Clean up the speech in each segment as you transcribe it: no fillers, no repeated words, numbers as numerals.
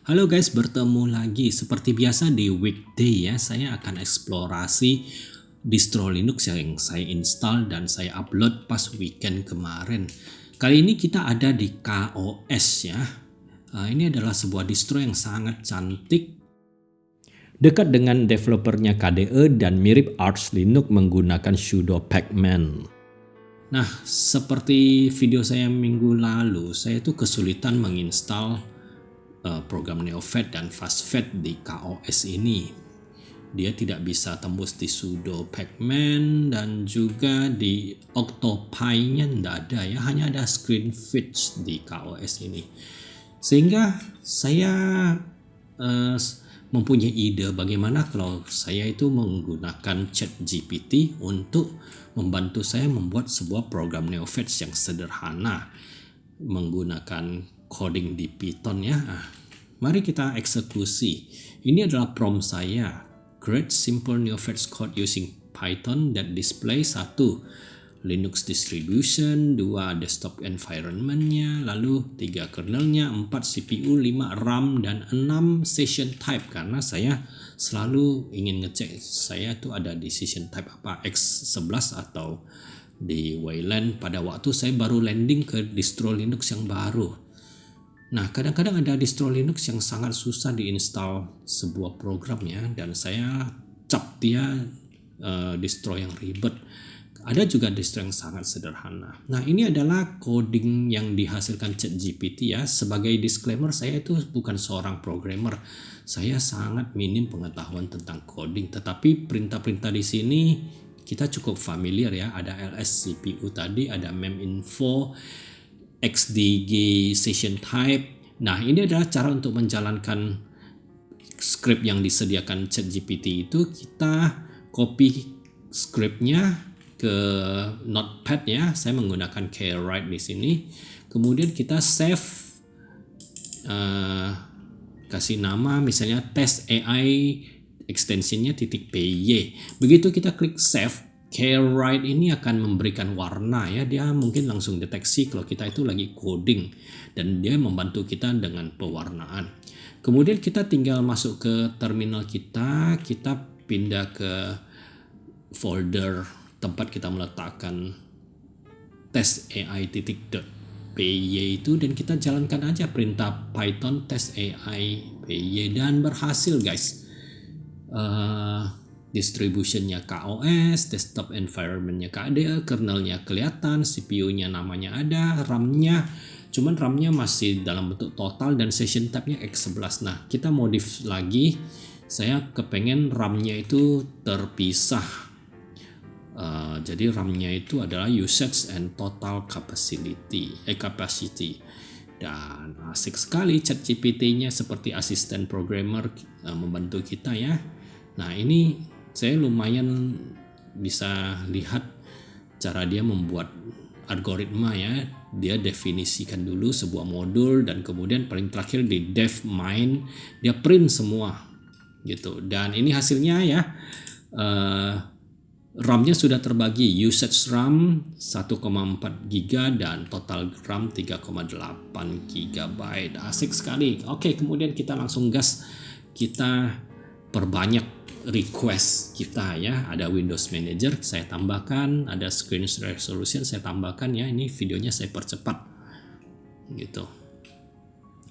Halo guys, bertemu lagi. Seperti biasa di weekday ya, saya akan eksplorasi distro Linux yang saya install dan saya upload pas weekend kemarin. Kali ini kita ada di KOS ya. Ini adalah sebuah distro yang sangat cantik. Dekat dengan developernya KDE dan mirip Arch Linux menggunakan sudo pacman. Nah, seperti video saya minggu lalu, saya tuh kesulitan menginstal program NeoFet dan FastFet di KOS ini. Dia tidak bisa tembus di sudo pacman dan juga di Octopi-nya tidak ada ya, hanya ada ScreenFetch di KOS ini. Sehingga saya mempunyai ide bagaimana kalau saya itu menggunakan ChatGPT untuk membantu saya membuat sebuah program NeoFet yang sederhana menggunakan coding di Python ya. Mari kita eksekusi. Ini adalah prompt saya. Create simple NeoFet code using Python that display 1. Linux distribution, 2 desktop environment-nya, lalu 3 kernelnya, 4 CPU, 5 RAM, dan 6 session type. Karena saya selalu ingin ngecek saya tuh ada di session type apa, X11 atau di Wayland pada waktu saya baru landing ke distro Linux yang baru. Nah, kadang-kadang ada distro Linux yang sangat susah diinstal sebuah program ya, dan saya cap dia distro yang ribet. Ada juga distro yang sangat sederhana. Nah, ini adalah coding yang dihasilkan ChatGPT ya. Sebagai disclaimer, saya itu bukan seorang programmer. Saya sangat minim pengetahuan tentang coding, tetapi perintah-perintah di sini kita cukup familiar ya. Ada ls CPU tadi, ada meminfo, xdg session type. Nah, ini adalah cara untuk menjalankan script yang disediakan ChatGPT itu. Kita copy scriptnya ke notepad ya. Saya menggunakan kwrite di sini. Kemudian kita save, kasih nama misalnya test AI extensionnya .py. Begitu kita klik save, kwrite ini akan memberikan warna ya. Dia mungkin langsung deteksi kalau kita itu lagi coding dan dia membantu kita dengan pewarnaan. Kemudian kita tinggal masuk ke terminal kita pindah ke folder tempat kita meletakkan test AI.py itu, dan kita jalankan aja perintah Python test AI.py dan berhasil guys. Distributionnya KOS, desktop environmentnya KDE, kernelnya kelihatan, CPU-nya namanya ada, RAM-nya cuman RAM-nya masih dalam bentuk total dan session type-nya X11. Nah, kita modif lagi. Saya kepengen RAM-nya itu terpisah. Jadi RAM-nya itu adalah usage and total capacity. Dan asik sekali ChatGPT-nya seperti asisten programmer membantu kita ya. Nah, ini saya lumayan bisa lihat cara dia membuat algoritma ya. Dia definisikan dulu sebuah modul dan kemudian paling terakhir di dev main dia print semua gitu. Dan ini hasilnya ya. RAM-nya sudah terbagi, usage RAM 1,4 GB dan total RAM 3,8 GB. Asik sekali. Oke, kemudian kita langsung gas. Kita perbanyak request kita ya. Ada Windows Manager saya tambahkan, ada screen resolution saya tambahkan ya. Ini videonya saya percepat gitu.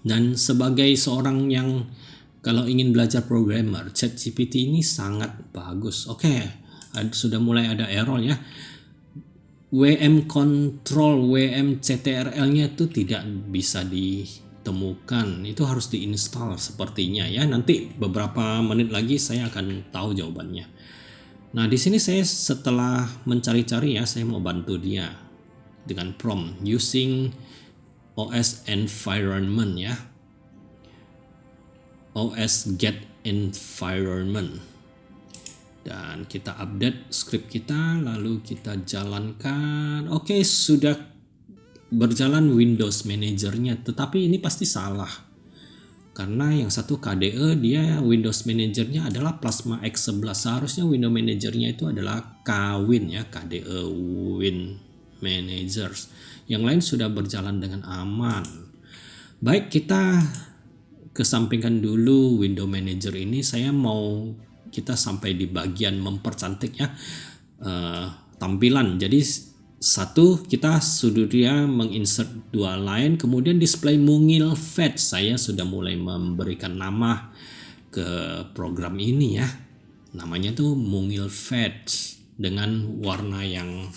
Dan sebagai seorang yang kalau ingin belajar programmer, ChatGPT ini sangat bagus. Oke. Sudah mulai ada error ya. WM control, WM CTRL-nya itu tidak bisa ditemukan. Itu harus diinstal sepertinya ya. Nanti beberapa menit lagi saya akan tahu jawabannya. Nah, di sini saya setelah mencari-cari ya, saya mau bantu dia dengan prompt using OS environment ya. OS get environment. Dan kita update script kita, lalu kita jalankan. Oke, sudah berjalan Windows Manager-nya, tetapi ini pasti salah. Karena yang satu KDE, dia Windows Manager-nya adalah Plasma X11. Seharusnya Windows Manager-nya itu adalah KWin ya, KDE Win Managers. Yang lain sudah berjalan dengan aman. Baik, kita kesampingkan dulu window manager ini. Saya mau kita sampai di bagian mempercantik ya tampilan. Jadi satu, kita sudah menginsert dua line, kemudian display mungil fetch. Saya sudah mulai memberikan nama ke program ini ya. Namanya tuh mungil fetch dengan warna yang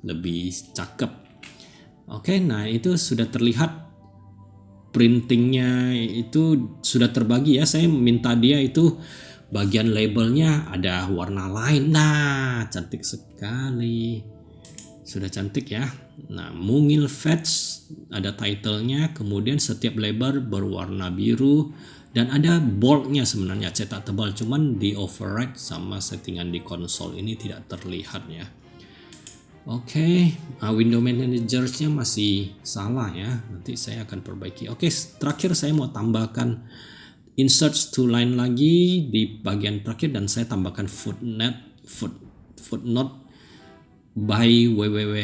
lebih cakep. Oke, nah itu sudah terlihat printingnya itu sudah terbagi ya. Saya minta dia itu bagian labelnya ada warna lain. Nah, cantik sekali. Sudah cantik ya. Nah, mungil fetch ada titlenya, kemudian setiap label berwarna biru dan ada boldnya sebenarnya cetak tebal, cuman di override sama settingan di konsol ini tidak terlihat ya. Oke, window manager-nya masih salah ya. Nanti saya akan perbaiki. Oke, terakhir saya mau tambahkan insert to line lagi di bagian terakhir dan saya tambahkan footnote by www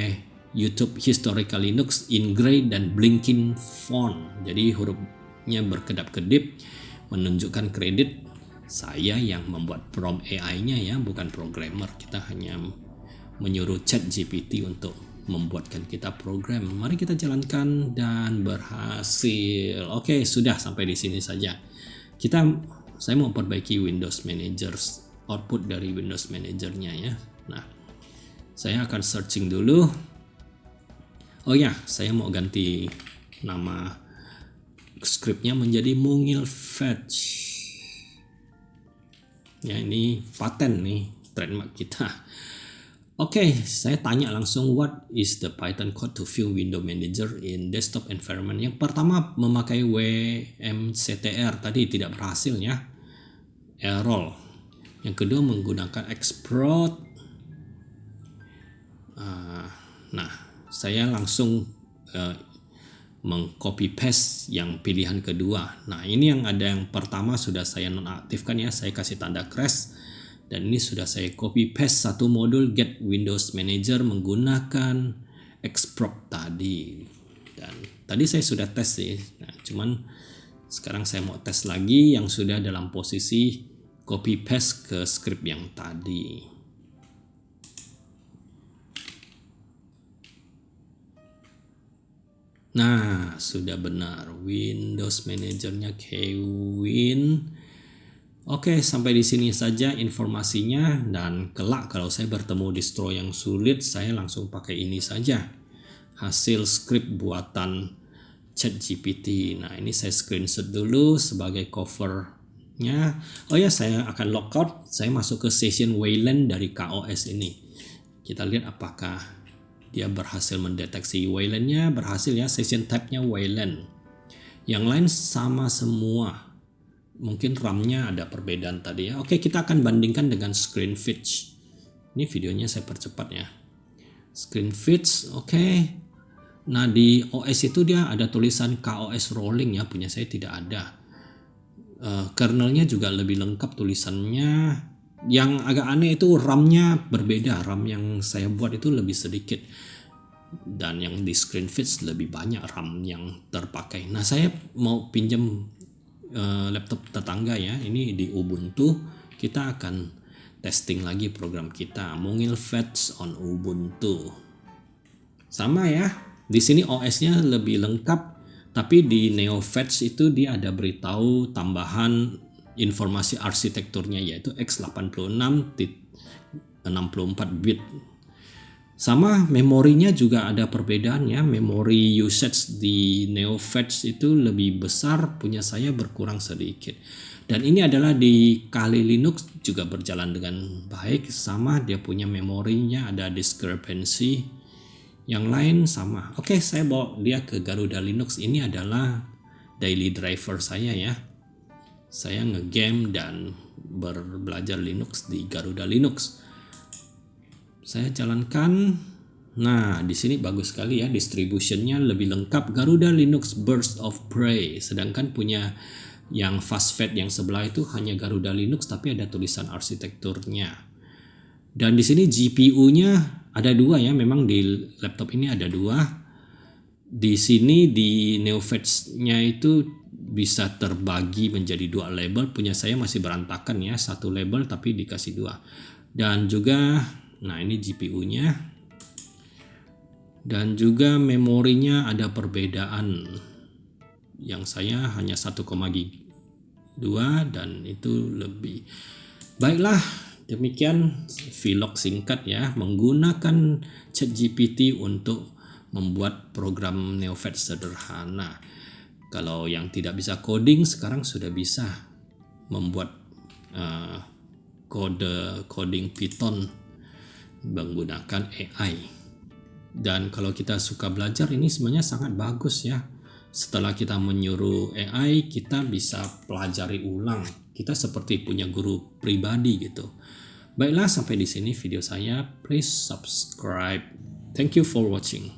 YouTube Historical Linux in gray dan blinking font. Jadi hurufnya berkedap-kedip menunjukkan kredit saya yang membuat prompt AI-nya ya, bukan programmer. Kita hanya menyuruh ChatGPT untuk membuatkan kita program. Mari kita jalankan dan berhasil. Oke, sudah sampai di sini saja. Saya mau perbaiki Windows Manager, output dari Windows Manager-nya ya. Nah, saya akan searching dulu. Oh ya, saya mau ganti nama scriptnya menjadi mungil fetch. Ya, ini paten nih, trademark kita. Oke, saya tanya langsung what is the Python code to view window manager in desktop environment. Yang pertama memakai wmctr, tadi tidak berhasil ya, error. Yang kedua menggunakan export. Nah, saya langsung mengcopy paste yang pilihan kedua. Nah, ini yang ada yang pertama sudah saya nonaktifkan ya, saya kasih tanda crash. Dan ini sudah saya copy paste satu modul get Windows Manager menggunakan export tadi. Dan tadi saya sudah tes sih. Nah, cuman sekarang saya mau tes lagi yang sudah dalam posisi copy paste ke script yang tadi. Nah, sudah benar. Windows Manager-nya Kevin. Oke, sampai di sini saja informasinya, dan kelak kalau saya bertemu distro yang sulit, saya langsung pakai ini saja. Hasil script buatan ChatGPT. Nah, ini saya screenshot dulu sebagai covernya. Oh ya, saya akan logout. Saya masuk ke session Wayland dari KOS ini. Kita lihat apakah dia berhasil mendeteksi Wayland-nya. Berhasil ya, session type-nya Wayland. Yang lain sama semua. Mungkin RAM-nya ada perbedaan tadi ya. Oke, kita akan bandingkan dengan screen fetch. Ini videonya saya percepat ya. Screen fetch, oke. Nah, di OS itu dia ada tulisan KOS rolling ya, punya saya tidak ada. Kernelnya juga lebih lengkap tulisannya. Yang agak aneh itu RAM-nya berbeda. RAM yang saya buat itu lebih sedikit. Dan yang di screen fetch lebih banyak RAM yang terpakai. Nah, saya mau pinjam laptop tetangga ya. Ini di Ubuntu. Kita akan testing lagi program kita. Mungil fetch on Ubuntu. Sama ya. Di sini OS-nya lebih lengkap. Tapi di NeoFetch itu dia ada beritahu tambahan informasi arsitekturnya yaitu x86 64 bit. Sama memorinya juga ada perbedaan ya. Memori usage di NeoFetch itu lebih besar, punya saya berkurang sedikit. Dan ini adalah di Kali Linux juga berjalan dengan baik. Sama, dia punya memorinya ada discrepancy. Yang lain sama. Oke, saya bawa dia ke Garuda Linux. Ini adalah daily driver saya ya. Saya ngegame dan belajar Linux di Garuda Linux. Saya jalankan. Nah, di sini bagus sekali ya, distributionnya lebih lengkap. Garuda Linux Burst of Prey. Sedangkan punya yang FastFed yang sebelah itu hanya Garuda Linux tapi ada tulisan arsitekturnya. Dan di sini GPU-nya ada dua ya, memang di laptop ini ada dua. Di sini di NeoFetch-nya itu bisa terbagi menjadi 2 label. Punya saya masih berantakan ya, 1 label tapi dikasih 2. Dan juga, nah ini GPU-nya. Dan juga memorinya ada perbedaan. Yang saya hanya 1,2 dan itu lebih. Baiklah, demikian vlog singkat ya, menggunakan ChatGPT untuk membuat program Neofed sederhana. Kalau yang tidak bisa coding sekarang sudah bisa membuat kode coding Python menggunakan AI. Dan kalau kita suka belajar, ini sebenarnya sangat bagus ya. Setelah kita menyuruh AI, kita bisa pelajari ulang. Kita seperti punya guru pribadi gitu. Baiklah, sampai di sini video saya. Please subscribe. Thank you for watching.